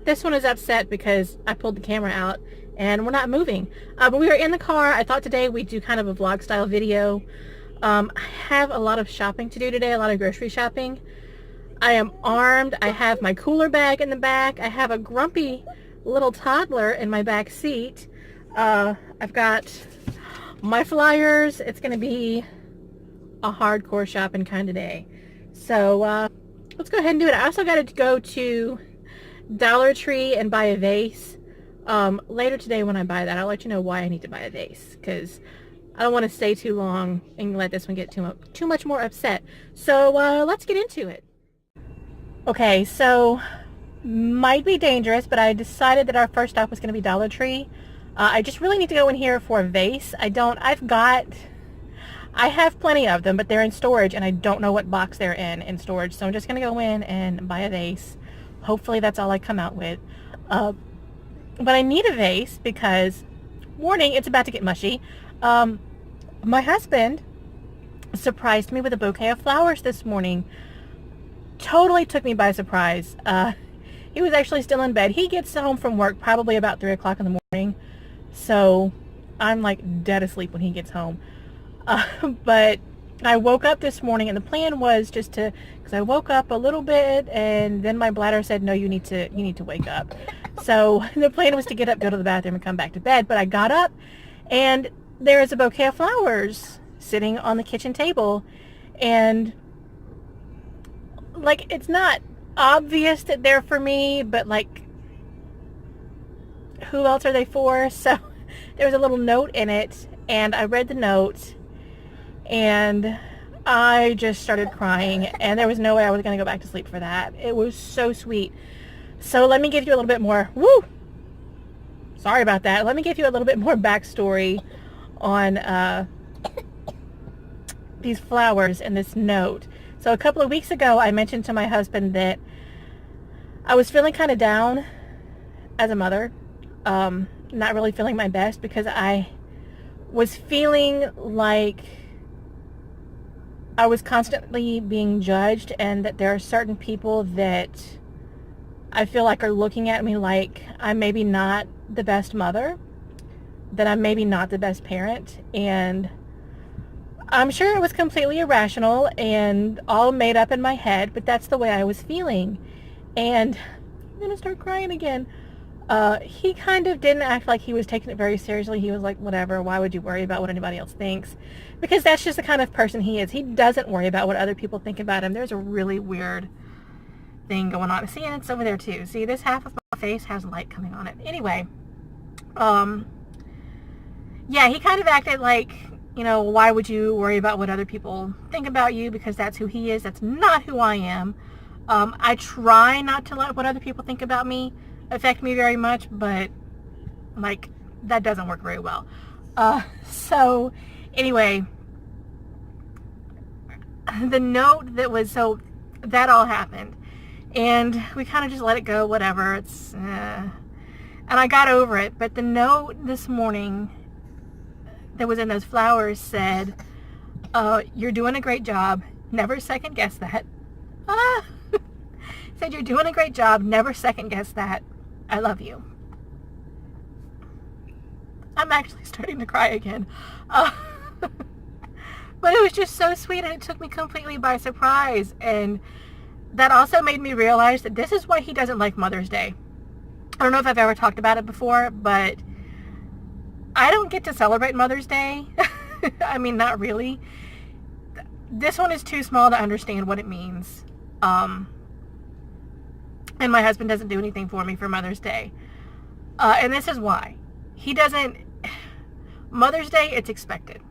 This one is upset because I pulled the camera out and we're not moving. But we were in the car. I thought today we'd do kind of a vlog style video. I have a lot of shopping to do today, a lot of grocery shopping. I am armed. I have my cooler bag in the back. I have a grumpy little toddler in my back seat. I've got my flyers. It's going to be a hardcore shopping kind of day. So let's go ahead and do it. I also got to go to Dollar Tree and buy a vase. Later today when I buy that, I'll let you know why I need to buy a vase, because I don't want to stay too long and let this one get too much more upset. So let's get into it. Okay, so might be dangerous, but I decided that our first stop was going to be Dollar Tree. I just really need to go in here for a vase. I have plenty of them, but they're in storage and I don't know what box they're in storage. So I'm just going to go in and buy a vase. Hopefully that's all I come out with. But I need a vase because, warning, it's about to get mushy. My husband surprised me with a bouquet of flowers this morning. Totally took me by surprise. He was actually still in bed. He gets home from work probably about 3 o'clock in the morning. So I'm like dead asleep when he gets home. But I woke up this morning and the plan was just to, because I woke up a little bit and then my bladder said, no, you need to wake up. So the plan was to get up, go to the bathroom and come back to bed. But I got up and there is a bouquet of flowers sitting on the kitchen table. And like, it's not obvious that they're for me, but like, who else are they for? So there was a little note in it and I read the note and I just started crying, and there was no way I was going to go back to sleep for that. It was so sweet. So let me give you a little bit more, sorry about that. Let me give you a little bit more backstory on these flowers and this note. So a couple of weeks ago, I mentioned to my husband that I was feeling kind of down as a mother, not really feeling my best because I was feeling like I was constantly being judged, and that there are certain people that I feel like are looking at me like I'm maybe not the best mother, that I'm maybe not the best parent, and I'm sure it was completely irrational and all made up in my head, but that's the way I was feeling. And I'm going to start crying again. He kind of didn't act like he was taking it very seriously. He was like, whatever, why would you worry about what anybody else thinks? Because that's just the kind of person he is. He doesn't worry about what other people think about him. There's a really weird thing going on. See, and it's over there too. See, this half of my face has light coming on it. Anyway, yeah, he kind of acted like, you know, why would you worry about what other people think about you? Because that's who he is. That's not who I am. I try not to let what other people think about me affect me very much, but like that doesn't work very well. So anyway, the note that was, so that all happened and we kind of just let it go, whatever, it's and I got over it. But the note this morning that was in those flowers said, you're doing a great job, never second guess that. Said, you're doing a great job, never second guess that. I love you. I'm actually starting to cry again. But it was just so sweet and it took me completely by surprise. And that also made me realize that this is why he doesn't like Mother's Day. I don't know if I've ever talked about it before, but I don't get to celebrate Mother's Day. I mean, not really. This one is too small to understand what it means. And my husband doesn't do anything for me for Mother's Day. And this is why. He doesn't... Mother's Day, it's expected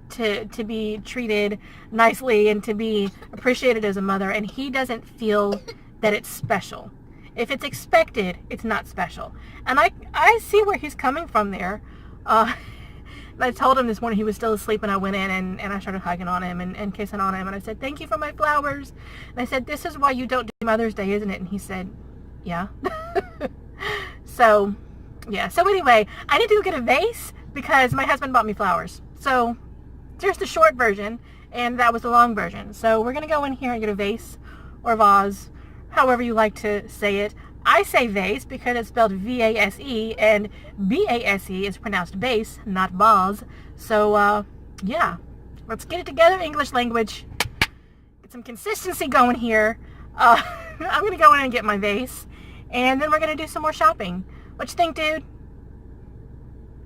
to be treated nicely and to be appreciated as a mother. And he doesn't feel that it's special. If it's expected, it's not special. And I see where he's coming from there. I told him this morning he was still asleep, and I went in and I started hugging on him and kissing on him, and I said, thank you for my flowers. And I said, this is why you don't do Mother's Day, isn't it? And he said, yeah. So yeah, so anyway, I need to go get a vase because my husband bought me flowers. So there's the short version, and that was the long version. So we're gonna go in here and get a vase or vase, however you like to say it. I say vase because it's spelled V-A-S-E, and B-A-S-E is pronounced base, not vase. So, yeah. Let's get it together, English language. Get some consistency going here. I'm going to go in and get my vase, and then we're going to do some more shopping. What you think, dude?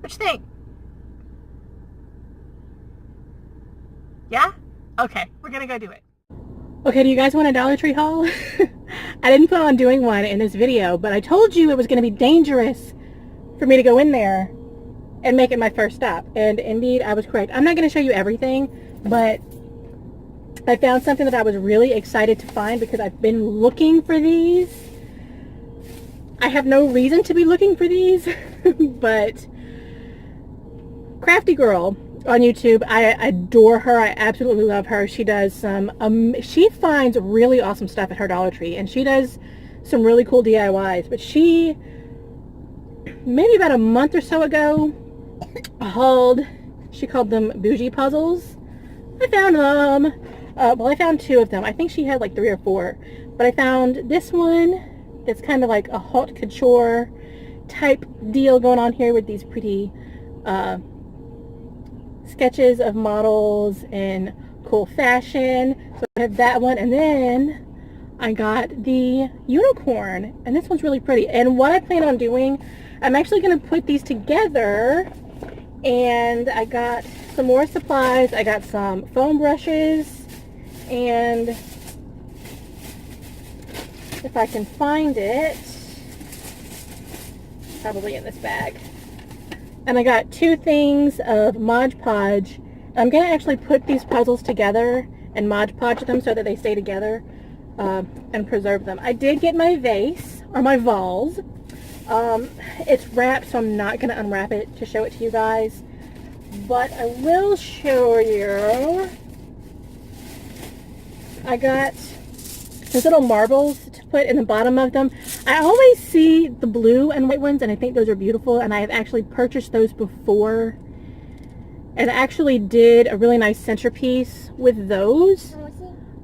What you think? Yeah? Okay, we're going to go do it. Okay, do you guys want a Dollar Tree haul? I didn't plan on doing one in this video, but I told you it was going to be dangerous for me to go in there and make it my first stop. And indeed, I was correct. I'm not going to show you everything, but I found something that I was really excited to find because I've been looking for these. I have no reason to be looking for these, but Crafty Girl on YouTube, I adore her. I absolutely love her. She does some, she finds really awesome stuff at her Dollar Tree, and she does some really cool DIYs. But she, maybe about a month or so ago, she called them bougie puzzles. I found them. Well, I found 2 of them. I think she had like 3 or 4. But I found this one that's kind of like a haute couture type deal going on here with these pretty sketches of models in cool fashion. So I have that one, and then I got the unicorn, and this one's really pretty. And what I plan on doing, I'm actually going to put these together, and I got some more supplies. I got some foam brushes, and if I can find it, probably in this bag. And I got 2 things of Mod Podge. I'm going to actually put these puzzles together and Mod Podge them so that they stay together and preserve them. I did get my vase, or my vase. It's wrapped, so I'm not going to unwrap it to show it to you guys. But I will show you. I got these little marbles to put in the bottom of them. I always see the blue and white ones, and I think those are beautiful, and I have actually purchased those before and actually did a really nice centerpiece with those.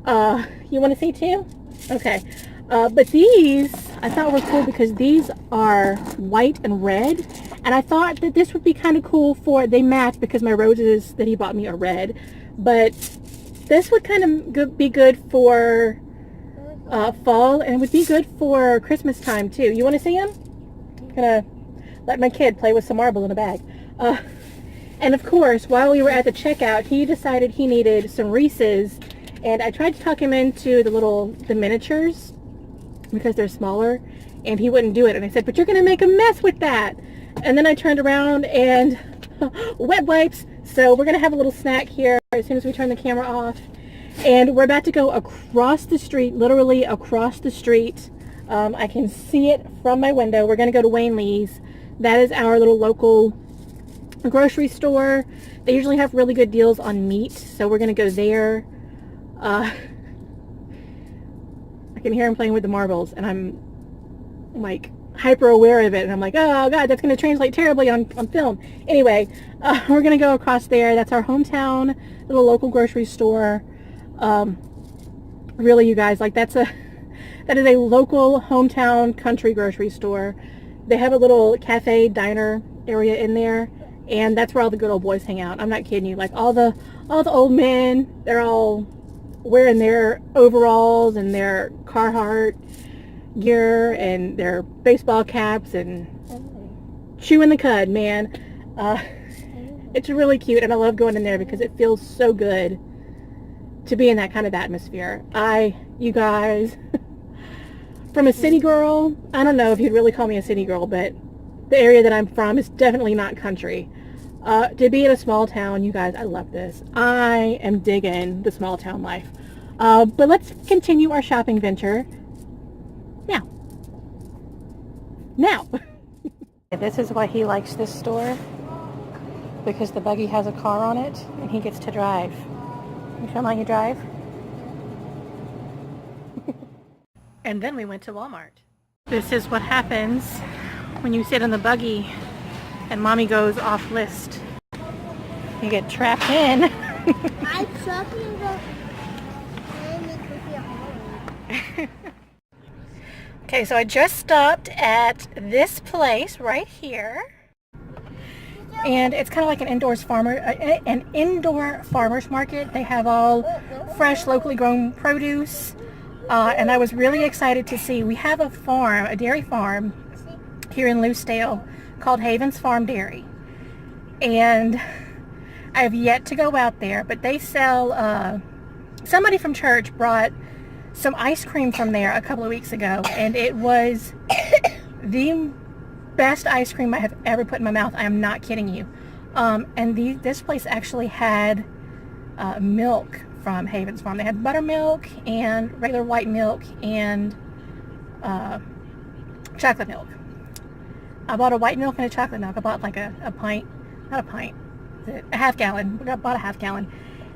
You want to see too? Okay. But these I thought were cool because these are white and red, and I thought that this would be kind of cool for, they match because my roses that he bought me are red, but this would kind of be good for fall, and would be good for Christmas time too. You want to see them? I'm gonna let my kid play with some marble in a bag. And of course, while we were at the checkout, he decided he needed some Reese's, and I tried to talk him into the miniatures because they're smaller, and he wouldn't do it. And I said, but you're gonna make a mess with that. And then I turned around and wet wipes. So we're gonna have a little snack here as soon as we turn the camera off. And we're about to go across the street, literally across the street. I can see it from my window. We're going to go to Wayne Lee's. That is our little local grocery store. They usually have really good deals on meat, so we're going to go there. I can hear him playing with the marbles, and I'm like hyper aware of it, and I'm like, oh god, that's going to translate terribly on film. Anyway, we're going to go across there. That's our hometown little local grocery store. Really, you guys, like that is a local hometown country grocery store. They have a little cafe diner area in there, and that's where all the good old boys hang out. I'm not kidding you. Like all the old men, they're all wearing their overalls and their Carhartt gear and their baseball caps and chewing the cud, man. It's really cute, and I love going in there because it feels so good to be in that kind of atmosphere. You guys, from a city girl, I don't know if you'd really call me a city girl, but the area that I'm from is definitely not country. To be in a small town, you guys, I love this. I am digging the small town life. But let's continue our shopping venture now. This is why he likes this store, because the buggy has a car on it and he gets to drive. You show him how you drive? And then we went to Walmart. This is what happens when you sit in the buggy and mommy goes off list. You get trapped in. I'm talking about Okay, so I just stopped at this place right here, and it's kind of like an indoor farmers market. They have all fresh, locally grown produce, and I was really excited to see. We have a dairy farm here in Lucedale called Havens Farm Dairy, and I have yet to go out there, but they sell. Somebody from church brought some ice cream from there a couple of weeks ago, and it was the best ice cream I have ever put in my mouth. I am not kidding you. This place actually had milk from Havens Farm. They had buttermilk and regular white milk and chocolate milk. I bought a white milk and a chocolate milk. I bought like a pint, not a pint, a half gallon. I bought a half gallon.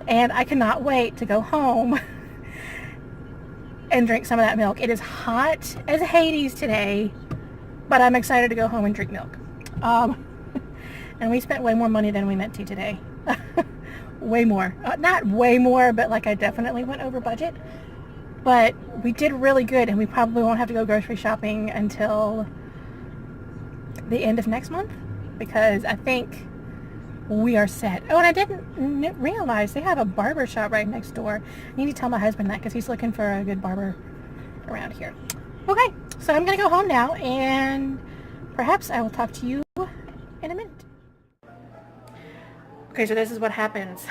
And I cannot wait to go home and drink some of that milk. It is hot as Hades today, but I'm excited to go home and drink milk. And we spent way more money than we meant to today. Way more. Not way more, but like I definitely went over budget. But we did really good, and we probably won't have to go grocery shopping until the end of next month, because I think we are set. Oh, and I didn't realize they have a barber shop right next door. I need to tell my husband that because he's looking for a good barber around here. Okay, so I'm going to go home now, and perhaps I will talk to you in a minute. Okay, so this is what happens.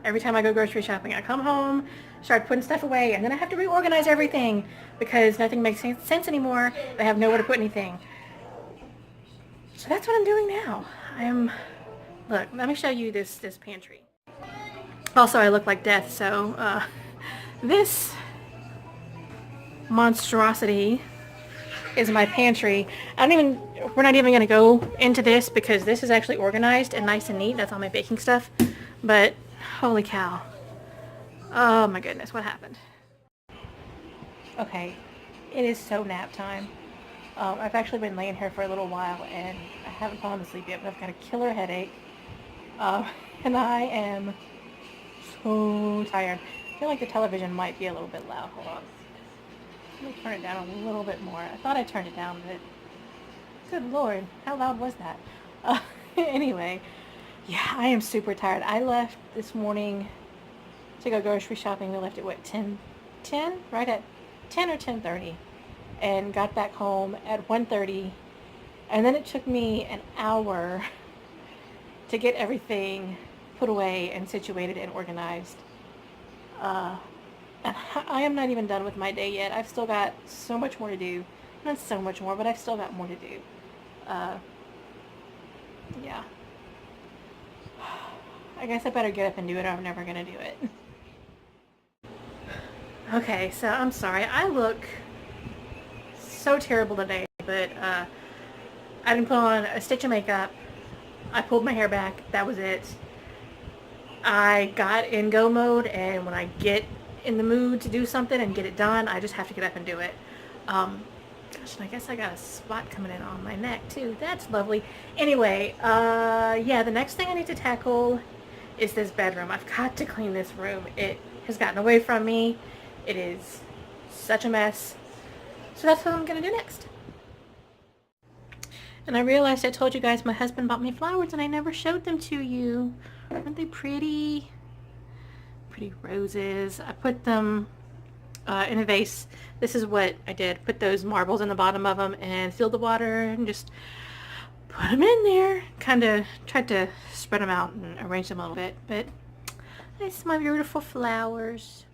Every time I go grocery shopping, I come home, start putting stuff away, and then I have to reorganize everything because nothing makes sense anymore. I have nowhere to put anything. So that's what I'm doing now. Look, let me show you this pantry. Also, I look like death, so this monstrosity is my pantry. We're not even going to go into this because this is actually organized and nice and neat. That's all my baking stuff. But, holy cow. Oh my goodness, what happened? Okay, it is so nap time. I've actually been laying here for a little while and I haven't fallen asleep yet, but I've got a killer headache. And I am so tired. I feel like the television might be a little bit loud. Hold on. Let me turn it down a little bit more. I thought I turned it down, but good Lord, how loud was that? Anyway, yeah, I am super tired. I left this morning to go grocery shopping. We left at what, 10? Right at 10 or 10:30, and got back home at 1:30, and then it took me an hour to get everything put away and situated and organized. And I am not even done with my day yet. I've still got so much more to do. Not so much more, but I've still got more to do. Yeah. I guess I better get up and do it or I'm never going to do it. Okay, so I'm sorry. I look so terrible today, but I didn't put on a stitch of makeup. I pulled my hair back. That was it. I got in go mode, and when I get in the mood to do something and get it done, I just have to get up and do it. Gosh, and I guess I got a spot coming in on my neck too. That's lovely. Anyway, yeah, the next thing I need to tackle is this bedroom. I've got to clean this room. It has gotten away from me. It is such a mess. So that's what I'm going to do next. And I realized I told you guys my husband bought me flowers and I never showed them to you. Aren't they pretty? Pretty roses. I put them in a vase. This is what I did. Put those marbles in the bottom of them and filled the water and just put them in there. Kind of tried to spread them out and arrange them a little bit. But it's my beautiful flowers.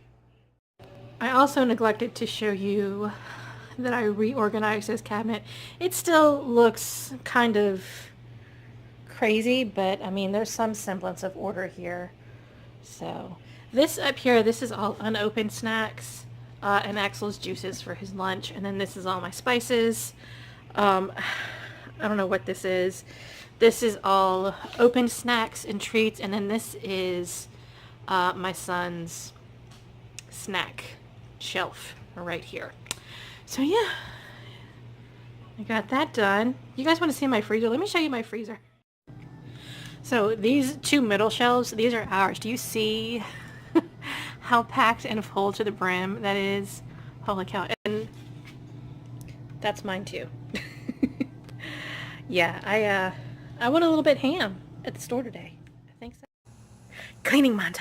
I also neglected to show you that I reorganized this cabinet. It still looks kind of crazy, but I mean there's some semblance of order here. So this up here, this is all unopened snacks and Axel's juices for his lunch, and then this is all my spices. I don't know what this is. This is all open snacks and treats, and then this is my son's snack shelf right here. So yeah, I got that done. You guys want to see my freezer? Let me show you my freezer. So these two middle shelves, these are ours. Do you see how packed and full to the brim that is? Holy cow. And That's mine too. Yeah, I went a little bit ham at the store today. I think so. Cleaning montage.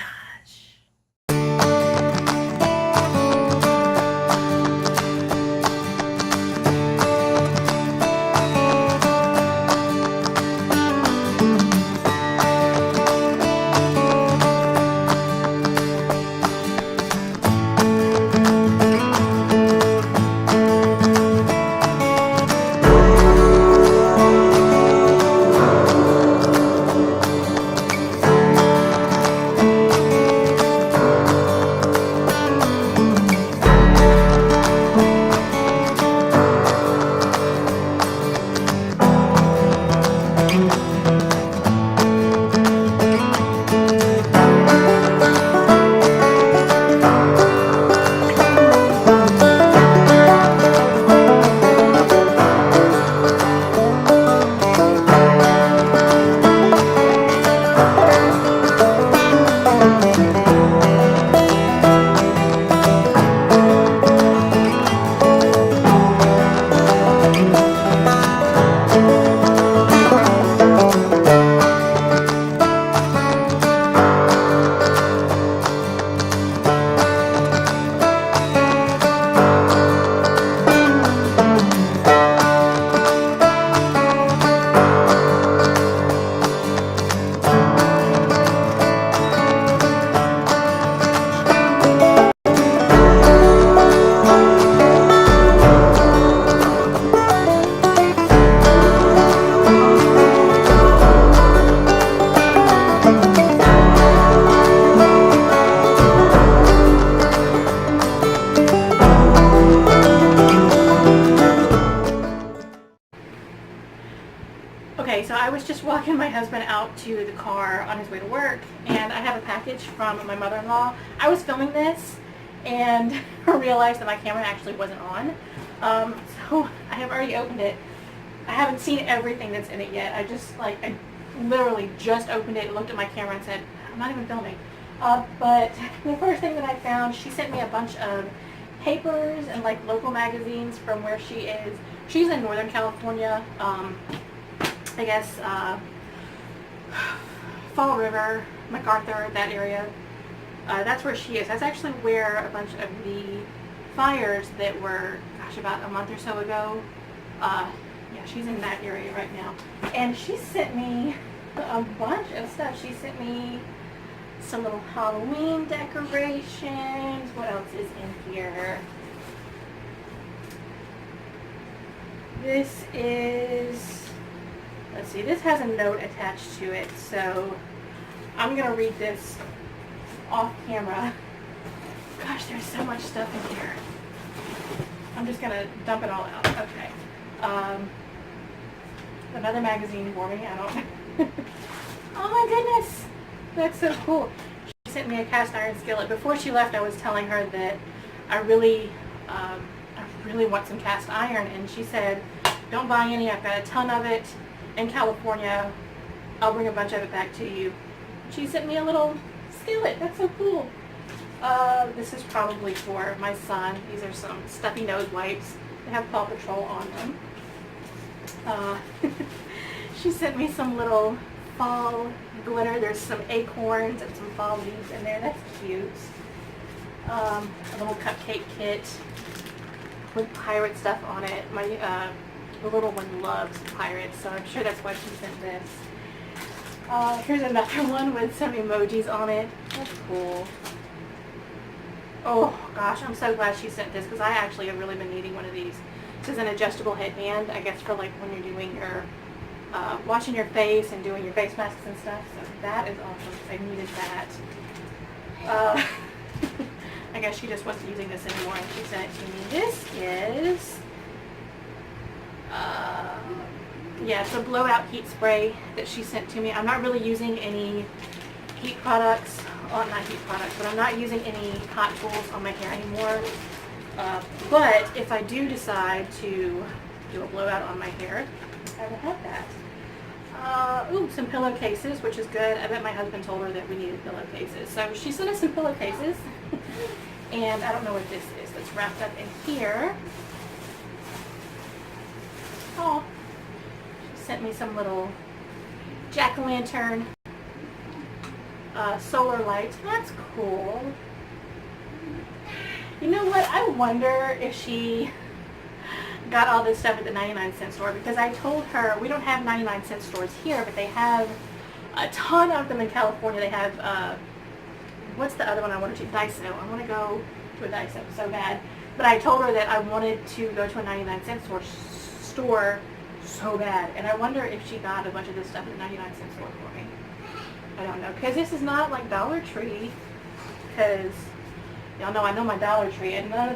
Okay, so I was just walking my husband out to the car on his way to work, and I have a package from my mother-in-law. I was filming this and realized that my camera actually wasn't on. So I have already opened it. I haven't seen everything that's in it yet. I literally just opened it, looked at my camera and said, I'm not even filming. But the first thing that I found, she sent me a bunch of papers and like local magazines from where she is. She's in Northern California. I guess Fall River, MacArthur, that area. That's where she is. That's actually where a bunch of the fires that were, gosh, about a month or so ago. Yeah, she's in that area right now. And she sent me a bunch of stuff. She sent me some little Halloween decorations. What else is in here? This is... Let's see, this has a note attached to it, so I'm going to read this off camera. Gosh, there's so much stuff in here. I'm just going to dump it all out. Okay. Another magazine for me. I don't... Oh my goodness! That's so cool. She sent me a cast iron skillet. Before she left, I was telling her that I really want some cast iron, and she said, don't buy any. I've got a ton of it in California. I'll bring a bunch of it back to you. She sent me a little skillet. That's so cool. This is probably for my son. These are some stuffy nose wipes. They have Paw Patrol on them. She sent me some little fall glitter. There's some acorns and some fall leaves in there. That's cute. A little cupcake kit with pirate stuff on it. The little one loves pirates, so I'm sure that's why she sent this. Here's another one with some emojis on it. That's cool. Oh gosh, I'm so glad she sent this because I actually have really been needing one of these. This is an adjustable headband, I guess, for like when you're doing your washing your face and doing your face masks and stuff. So that is awesome. I needed that. I guess she just wasn't using this anymore and she sent it to me. This is yeah, it's a blowout heat spray that she sent to me. I'm not really using any heat products, well, not heat products, but I'm not using any hot tools on my hair anymore. But if I do decide to do a blowout on my hair, I will have that. Ooh, some pillowcases, which is good. I bet my husband told her that we needed pillowcases. So she sent us some pillowcases. And I don't know what this is that's wrapped up in here. Oh, she sent me some little jack-o'-lantern solar lights. That's cool. You know what? I wonder if she got all this stuff at the 99-cent store, because I told her we don't have 99-cent stores here, but they have a ton of them in California. They have, what's the other one I wanted to? Daiso. I want to go to a Daiso so bad. But I told her that I wanted to go to a 99-cent store so bad. And I wonder if she got a bunch of this stuff at the 99-cent store for me. I don't know. Because this is not like Dollar Tree. Because y'all know I know my Dollar Tree. And none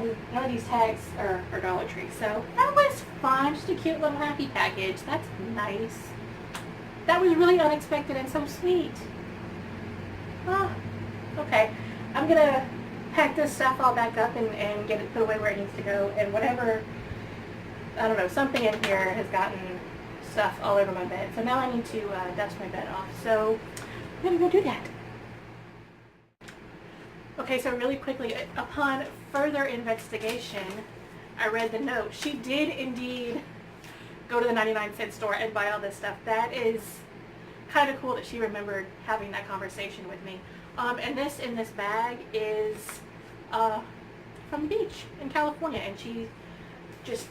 of these tags are Dollar Tree. So that was fun. Just a cute little happy package. That's nice. That was really unexpected and so sweet. Oh, okay. I'm going to pack this stuff all back up and get it put away where it needs to go. And whatever, I don't know, something in here has gotten stuff all over my bed. So now I need to dust my bed off. So I'm going to go do that. Okay, so really quickly, upon further investigation, I read the note. She did indeed go to the 99-cent store and buy all this stuff. That is kind of cool that she remembered having that conversation with me. And this in this bag is from the beach in California, and she just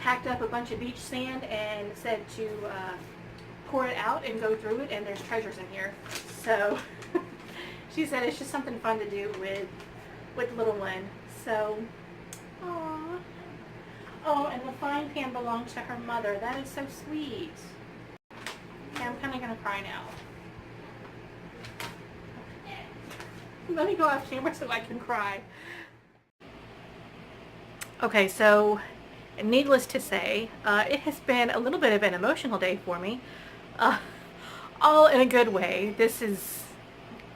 packed up a bunch of beach sand and said to pour it out and go through it, and there's treasures in here. So she said it's just something fun to do with little one. So, aww. Oh, and the frying pan belongs to her mother. That is so sweet. Okay, I'm kind of going to cry now. Let me go off camera so I can cry. Okay, so needless to say, it has been a little bit of an emotional day for me. All in a good way. This is,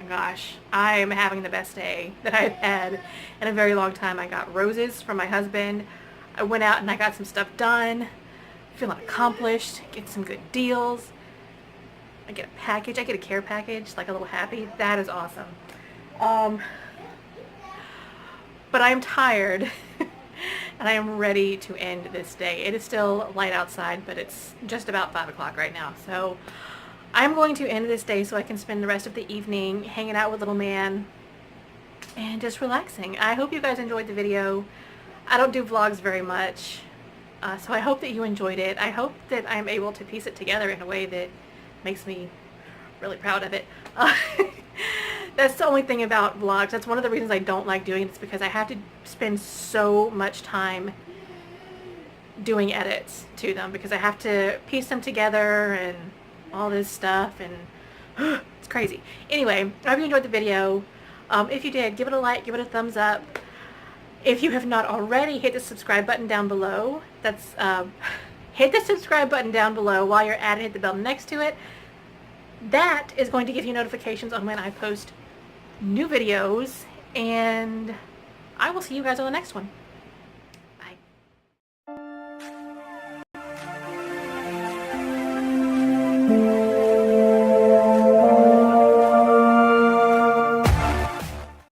gosh, I am having the best day that I've had in a very long time. I got roses from my husband. I went out and I got some stuff done. Feeling accomplished. Get some good deals. I get a package. I get a care package, like a little happy. That is awesome. But I am tired and I am ready to end this day. It is still light outside, but it's just about 5 o'clock right now. So I'm going to end this day so I can spend the rest of the evening hanging out with little man and just relaxing. I hope you guys enjoyed the video. I don't do vlogs very much, so I hope that you enjoyed it. I hope that I'm able to piece it together in a way that makes me really proud of it. That's the only thing about vlogs. That's one of the reasons I don't like doing it. It's because I have to spend so much time doing edits to them, because I have to piece them together and all this stuff, and it's crazy. Anyway, I hope you enjoyed the video. If you did, give it a like, give it a thumbs up. If you have not already, hit the subscribe button down below. That's hit the subscribe button down below. While you're at it, hit the bell next to it. That is going to give you notifications on when I post new videos, and I will see you guys on the next one.